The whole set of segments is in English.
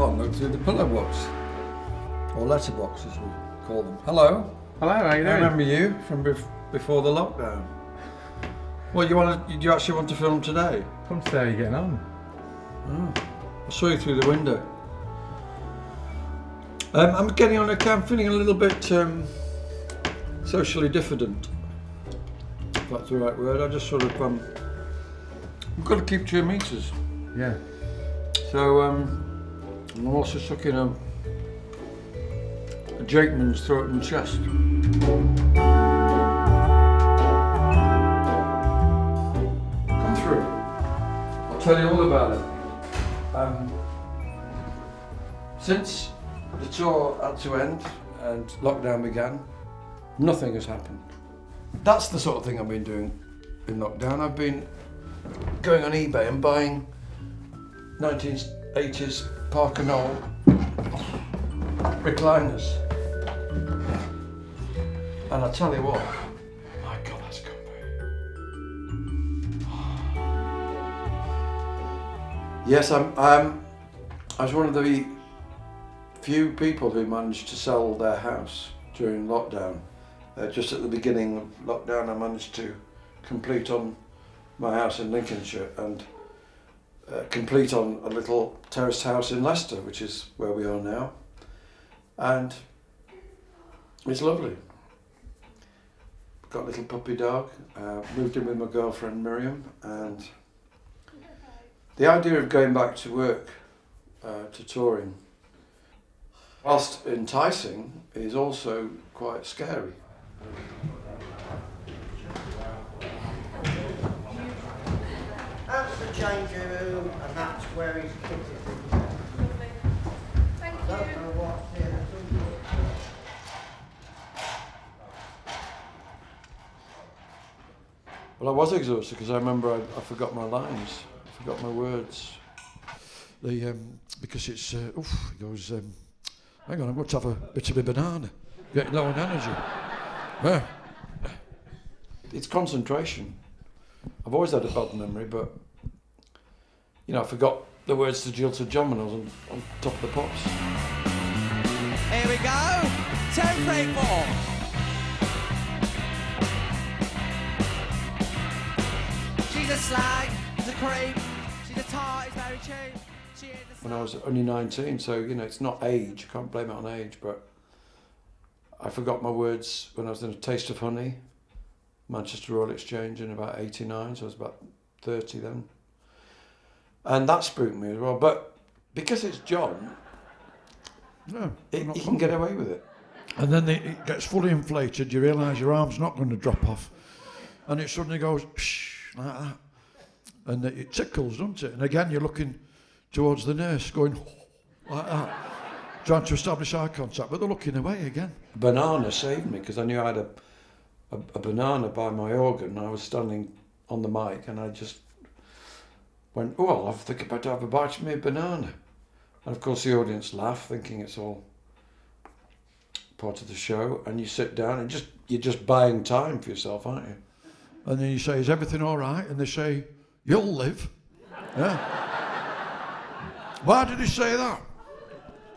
can't look through the pillow box, or letterbox as we call them. Hello. Hello, how you doing? I remember you from before the lockdown. Well, you actually want to film today? Come to see how you're getting on. Oh, I saw you through the window. I'm getting on. I'm feeling a little bit socially diffident, if that's the right word. I just sort of we've got to keep 2 meters. Yeah. So I'm also stuck in a Jakeman's throat and chest. Come through. I'll tell you all about it. Since the tour had to end and lockdown began, nothing has happened. That's the sort of thing I've been doing in lockdown. I've been going on eBay and buying 1980s Parker Knoll recliners. And I tell you what, my God, that's comfy. Yes, I was one of the few people who managed to sell their house during lockdown. Just at the beginning of lockdown, I managed to complete on my house in Lincolnshire and complete on a little terraced house in Leicester, which is where we are now. And it's lovely. Got a little puppy dog, moved in with my girlfriend Miriam, and the idea of going back to work, to touring, whilst enticing, is also quite scary. That's the changing room, and that's where his kit is. Thank I don't know what's here. Well, I was exhausted because I remember I forgot my lines, I forgot my words. Because it's, he goes, hang on, I'm going to have a bit of a banana, getting low on energy. Yeah. It's concentration. I've always had a bad memory, but, I forgot the words to Jilted John when I was on top of the pops. Here we go. 10, 3, 4. She's a slag, she's a creep, she's a tart, it's very cheap. She is the When I was only 19, so, it's not age, I can't blame it on age, but I forgot my words when I was in A Taste of Honey, Manchester Royal Exchange in about 89, so I was about 30 then. And that spooked me as well, but because it's John, he can get away with it. And then it gets fully inflated, you realise your arm's not going to drop off. And it suddenly goes, psh, like that. And it tickles, doesn't it? And again, you're looking towards the nurse, going, like that. Trying to establish eye contact, but they're looking away again. Banana saved me, because I knew I had a banana by my organ. I was standing on the mic, and I just went, I'll think about to have a bite of me a banana. And of course the audience laugh, thinking it's all part of the show, and you sit down and you're just buying time for yourself, aren't you? And then you say, is everything all right? And they say, you'll live. Yeah. Why did he say that?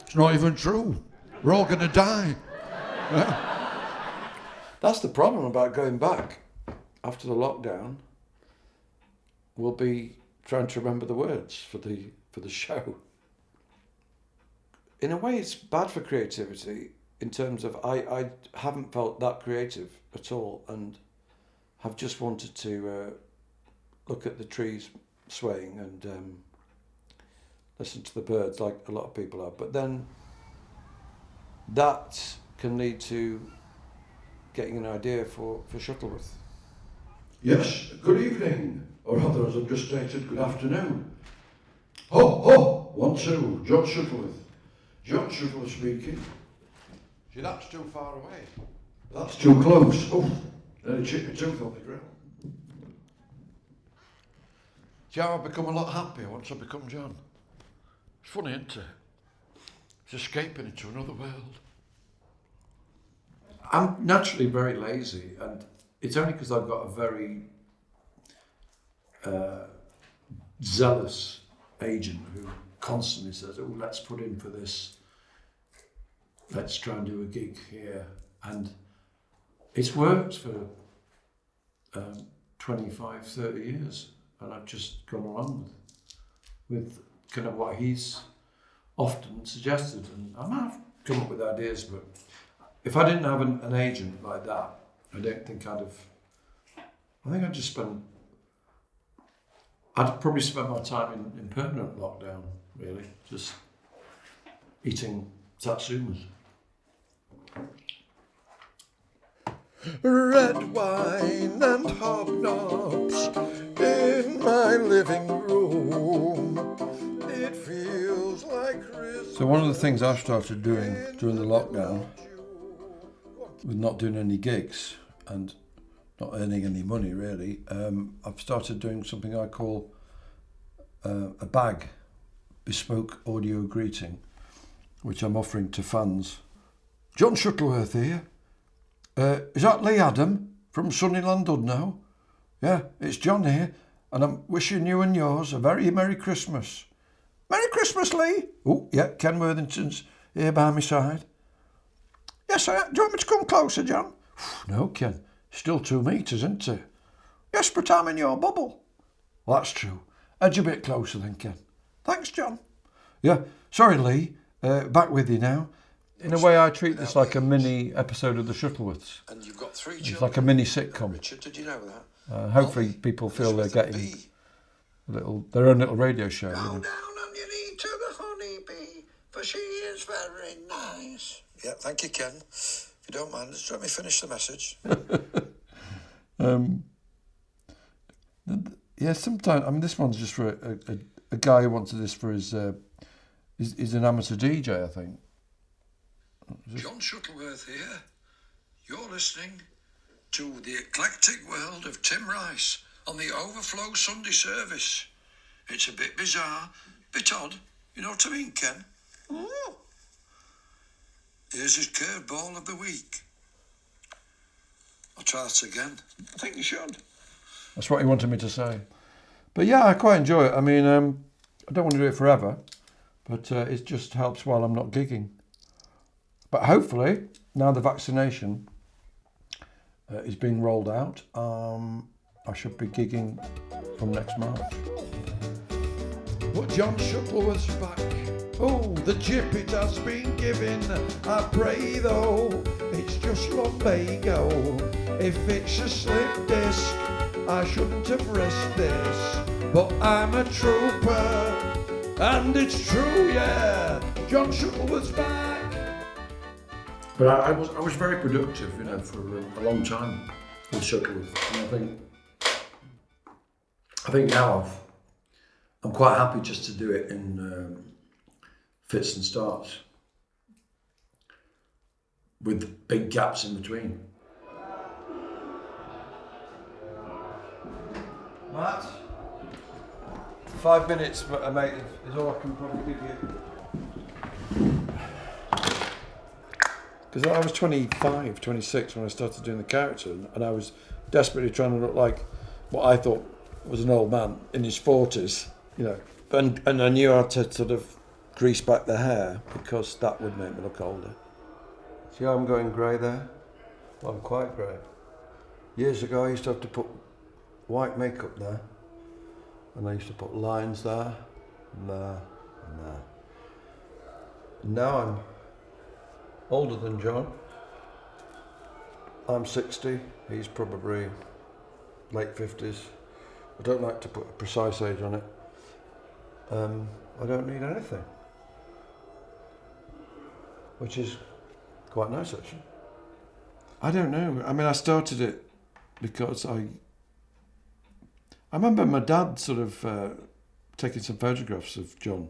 It's not even true. We're all going to die. Yeah. That's the problem about going back after the lockdown. We'll be trying to remember the words for the show. In a way, it's bad for creativity in terms of I haven't felt that creative at all, and have just wanted to look at the trees swaying and listen to the birds like a lot of people have. But then that can lead to getting an idea for Shuttleworth. Yes, good evening, or rather, as I've just stated, good afternoon. Ho, 1, 2, John Shuttleworth. John Shuttleworth speaking. See, that's too far away. That's too close. Oh, nearly chipped my tooth on the grill. See how I've become a lot happier once I've become John. It's funny, isn't it? It's escaping into another world. I'm naturally very lazy, and it's only because I've got a very zealous agent who constantly says, oh, let's put in for this, let's try and do a gig here. And it's worked for 25, 30 years, and I've just gone along with kind of what he's often suggested. And I might have come up with ideas, but if I didn't have an agent like that, I don't think I'd just I'd probably spend my time in permanent lockdown, really, just eating satsumas. Red wine and hobnobs in my living room. It feels like Christmas. So one of the things I've started doing during the lockdown, with not doing any gigs and not earning any money really, I've started doing something I call a bag, bespoke audio greeting, which I'm offering to fans. John Shuttleworth here. Is that Lee Adam from Sunnyland Udno? Yeah, it's John here, and I'm wishing you and yours a very Merry Christmas. Merry Christmas, Lee! Oh, yeah, Ken Worthington's here by my side. Yes, do you want me to come closer, John? No, Ken, still 2 metres, isn't it? Yes, but I'm in your bubble. Well, that's true. Edge a bit closer then, Ken. Thanks, John. Yeah, sorry, Lee, back with you now. In a way, I treat this like a mini episode of the Shuttleworths. And you've got 3 It's children. like a mini sitcom. Richard, did you know that? Hopefully, people feel they're getting their own little radio show. Go You know. down on your knee to the honeybee, for she is very nice. Yeah, thank you, Ken. If you don't mind, just let me finish the message. Yeah, sometimes. I mean, this one's just for a guy who wanted this for his. He's an amateur DJ, I think. John Shuttleworth here. You're listening to the eclectic world of Tim Rice on the Overflow Sunday service. It's a bit bizarre, bit odd. You know what I mean, Ken? Here's his curveball of the week. I'll try that again. I think you should. That's what he wanted me to say. But yeah, I quite enjoy it. I mean, I don't want to do it forever, but it just helps while I'm not gigging. But hopefully, now the vaccination is being rolled out, I should be gigging from next March. But John Shuttleworth's back. Oh, the chip it has been given. I pray though, it's just lumbago. If it's a slip disc, I shouldn't have risked this. But I'm a trooper, and it's true, yeah. John Shuttleworth's back. But I was very productive, you know, for a long time with Shuttleworth. And I think now I'm quite happy just to do it in fits and starts with big gaps in between. Matt, 5 minutes, mate, is all I can probably give you. Because I was 25, 26 when I started doing the character, and I was desperately trying to look like what I thought was an old man in his 40s, you know. And I knew how to sort of grease back the hair because that would make me look older. See how I'm going grey there? Well, I'm quite grey. Years ago I used to have to put white makeup there, and I used to put lines there, and there, and there. And now I'm older than John. I'm 60, he's probably late 50s. I don't like to put a precise age on it. I don't need anything, which is quite nice actually. I don't know, I mean I started it because I remember my dad sort of taking some photographs of John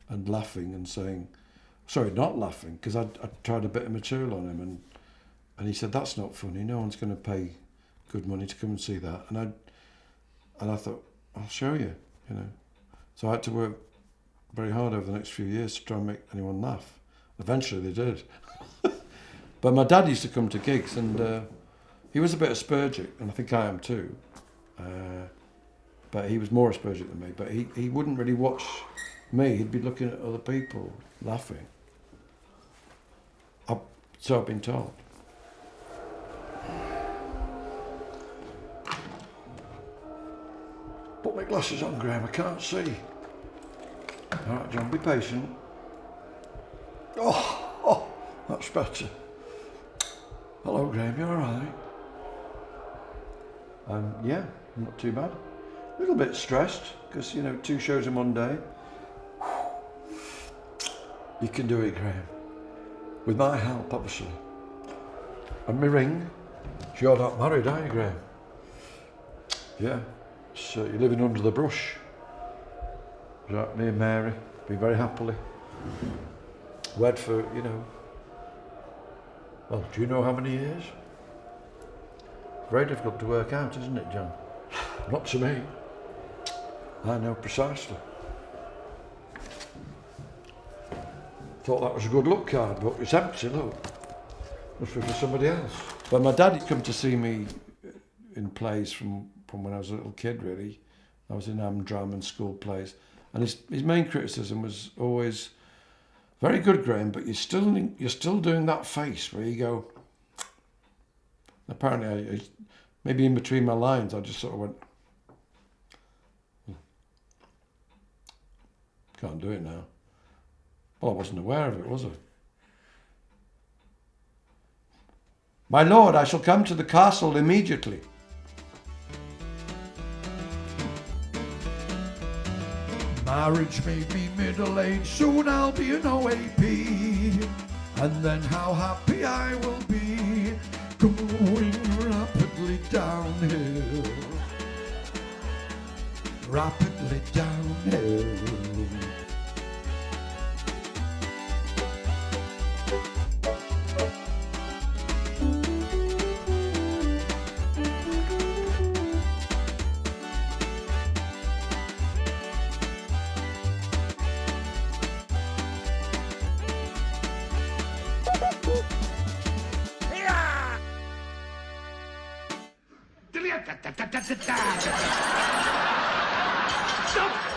and laughing and saying, sorry, not laughing, because I tried a bit of material on him, and he said, that's not funny, no one's going to pay good money to come and see that. And I thought, I'll show you, you know. So I had to work very hard over the next few years to try and make anyone laugh. Eventually they did. But my dad used to come to gigs, and he was a bit aspergic, and I think I am too. But he was more aspergic than me, but he wouldn't really watch me, he'd be looking at other people, laughing. So I've been told. Put my glasses on, Graham, I can't see. All right, John, be patient. Oh, that's better. Hello, Graham, you all right? Yeah, not too bad. A little bit stressed, because, 2 shows in one day. You can do it, Graham. With my help, obviously. And my ring. You're not married, are you, Graham? Yeah. So you're living under the brush. Right, me and Mary, be very happily. Wed for, well, do you know how many years? Very difficult to work out, isn't it, John? Not to me. I know precisely. Thought that was a good luck card, but it's empty, look. Must be for somebody else. But my dad had come to see me in plays from when I was a little kid, really. I was in drama and school plays. And his main criticism was always, very good, Graham, but you're still doing that face where you go. Apparently, I maybe in between my lines, I just sort of went, can't do it now. Well, I wasn't aware of it, was I? My lord, I shall come to the castle immediately. Marriage may be middle-aged, soon I'll be an OAP. And then how happy I will be, going rapidly downhill. Rapidly downhill. Stop!